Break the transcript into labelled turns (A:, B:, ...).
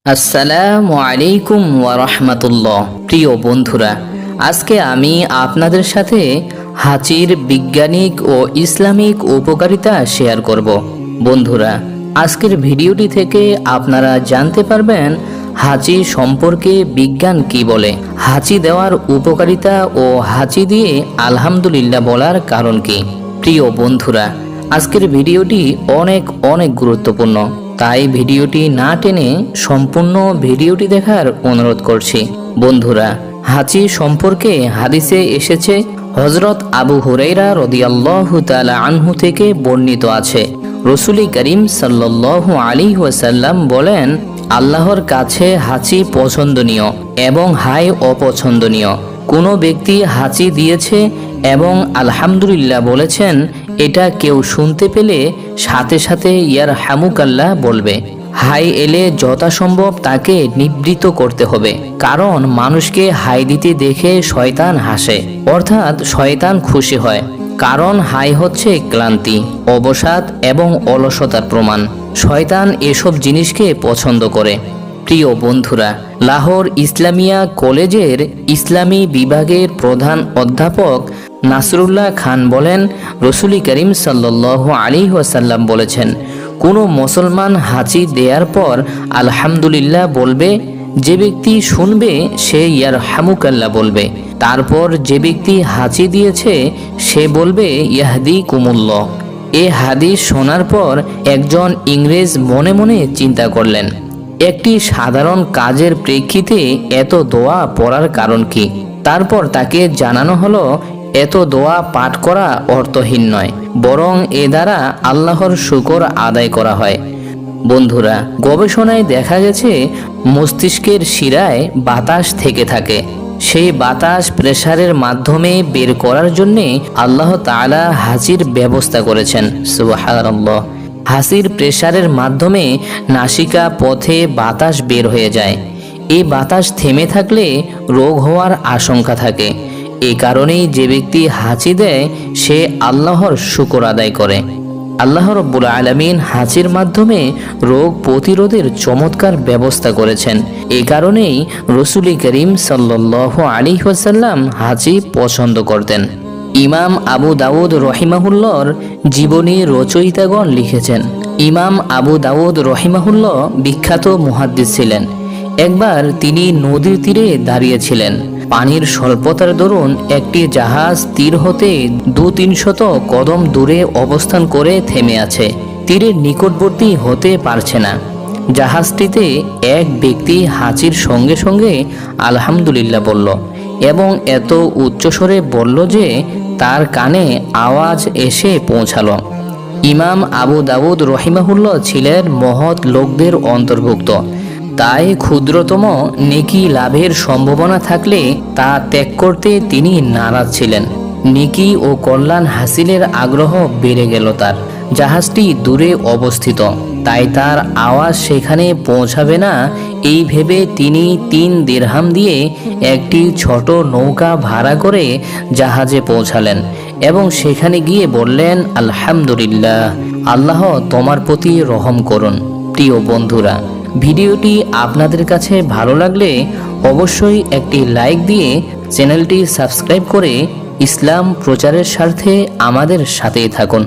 A: আসসালামু আলাইকুম ওয়া রাহমাতুল্লাহ। প্রিয় বন্ধুরা, আজকে আমি আপনাদের সাথে হাঁচির বিজ্ঞানিক ও ইসলামিক উপকারিতা শেয়ার করব। বন্ধুরা, আজকের ভিডিওটি থেকে আপনারা জানতে পারবেন হাঁচি সম্পর্কে বিজ্ঞান কি বলে, হাঁচি দেওয়ার উপকারিতা ও হাঁচি দিয়ে আলহামদুলিল্লাহ বলার কারণ কি। প্রিয় বন্ধুরা, আজকের ভিডিওটি অনেক গুরুত্বপূর্ণ, তাই ভিডিওটি না টেনে সম্পূর্ণ ভিডিওটি দেখার অনুরোধ করছি। বন্ধুরা, হাঁচি সম্পর্কে হাদিসে এসেছে, হযরত আবু হুরায়রা রাদিয়াল্লাহু তাআলা আনহু থেকে বর্ণিত আছে, রাসূল করিম সাল্লাল্লাহু আলাইহি ওয়াসাল্লাম বলেন, আল্লাহর কাছে হাঁচি পছন্দনীয় এবং হাই অপছন্দনীয়। কোনো ব্যক্তি হাঁচি দিয়েছে এবং আলহামদুলিল্লাহ বলেছেন, এটা কেউ শুনতে পেলে সাথে সাথে ইয়ার হামুকাল্লাহ বলবে। হাই এলে যথাসম্ভব তাকে নিবৃত্ত করতে হবে, কারণ মানুষকে হাই দিতে দেখে শয়তান হাসে, অর্থাৎ শয়তান খুশি হয়। কারণ হাই হচ্ছে ক্লান্তি, অবসাদ এবং অলসতার প্রমাণ। শয়তান এসব জিনিসকে পছন্দ করে। প্রিয় বন্ধুরা, লাহোর ইসলামিয়া কলেজের ইসলামী বিভাগের প্রধান অধ্যাপক নাসরুল্লাহ খান বলেন, রাসূল করিম সাল্লাল্লাহু আলাইহি ওয়াসাল্লাম বলেছেন, কোনো মুসলমান হাঁচি দেওয়ার পর আলহামদুলিল্লাহ বলবে, যে ব্যক্তি শুনবে সে ইয়ারহামুকাল্লাহ বলবে। তারপর যে ব্যক্তি হাঁচি দিয়েছে সে বলবে ইয়াহদিকুমুল্লাহ। এ হাদিস শোনার পর একজন ইংরেজ মনে মনে চিন্তা করলেন, একটি সাধারণ কাজের প্রেক্ষিতে এত দোয়া পড়ার কারণ কি। তারপর তাকে জানানো হলো, এত দোয়া পাঠ করা অর্থহীন নয়, বরং এ দ্বারা আল্লাহর শুকর আদায় করা হয়। বন্ধুরা, গবেষণায় দেখা গেছে মস্তিষ্কের শিরায় বাতাস থেকে থাকে। সেই বাতাস প্রেসারের মাধ্যমে বের করার জন্যে আল্লাহ তাআলা হাঁচির ব্যবস্থা করেছেন। সুবহানাল্লাহ। হাঁচির প্রেসারের মাধ্যমে নাসিকা পথে বাতাস বের হয়ে যায়। এই বাতাস থেমে থাকলে রোগ হওয়ার আশঙ্কা থাকে। এ কারণেই যে ব্যক্তি হাঁচি দেয় সে আল্লাহর শুকর আদায় করে। আল্লাহ রাব্বুল আলামিন হাঁচির মাধ্যমে রোগ প্রতিরোধের চমৎকার ব্যবস্থা করেছেন। এ কারণেই রাসূল করিম সাল্লাল্লাহু আলাইহি ওয়াসাল্লাম হাঁচি পছন্দ করতেন। ইমাম আবু দাউদ রহিমাহুল্লাহর জীবনী রচয়িতাগণ লিখেছেন, ইমাম আবু দাউদ রহিমাহুল্লাহ বিখ্যাত মুহাদ্দিস ছিলেন। একবার তিনি নদীর তীরে দাঁড়িয়েছিলেন। পানির স্বল্পতার দরুন একটি জাহাজ তীর হতে 200-300 কদম দূরে অবস্থান করে থেমে আছে, তীরের নিকটবর্তী হতে পারছে না। জাহাজটিতে এক ব্যক্তি হাঁচির সঙ্গে সঙ্গে আলহামদুলিল্লাহ বলল এবং এত উচ্চস্বরে বলল যে তার কানে আওয়াজ এসে পৌঁছালো। ইমাম আবু দাউদ রহিমাহুল্লাহ ছিলেন মহৎ লোকদের অন্তর্ভুক্ত, তাই ক্ষুদ্রতম নেকি লাভের সম্ভাবনা থাকলে তা ত্যাগ করতে তিনি নারাজ ছিলেন। নেকি ও কল্যাণ হাসিলের আগ্রহ বেড়ে গেল তার। জাহাজটি দূরে অবস্থিত, তাই তার আওয়াজ সেখানে পৌঁছাবে না এই ভেবে তিনি 3 দিরহাম দিয়ে একটি ছোট নৌকা ভাড়া করে জাহাজে পৌঁছালেন এবং সেখানে গিয়ে বললেন, আলহামদুলিল্লাহ, আল্লাহ তোমার প্রতি রহম করুন। প্রিয় বন্ধুরা, ভিডিওটি আপনাদের কাছে ভালো লাগলে অবশ্যই একটি লাইক দিয়ে চ্যানেলটি সাবস্ক্রাইব করে ইসলাম প্রচারের স্বার্থে আমাদের সাথেই থাকুন।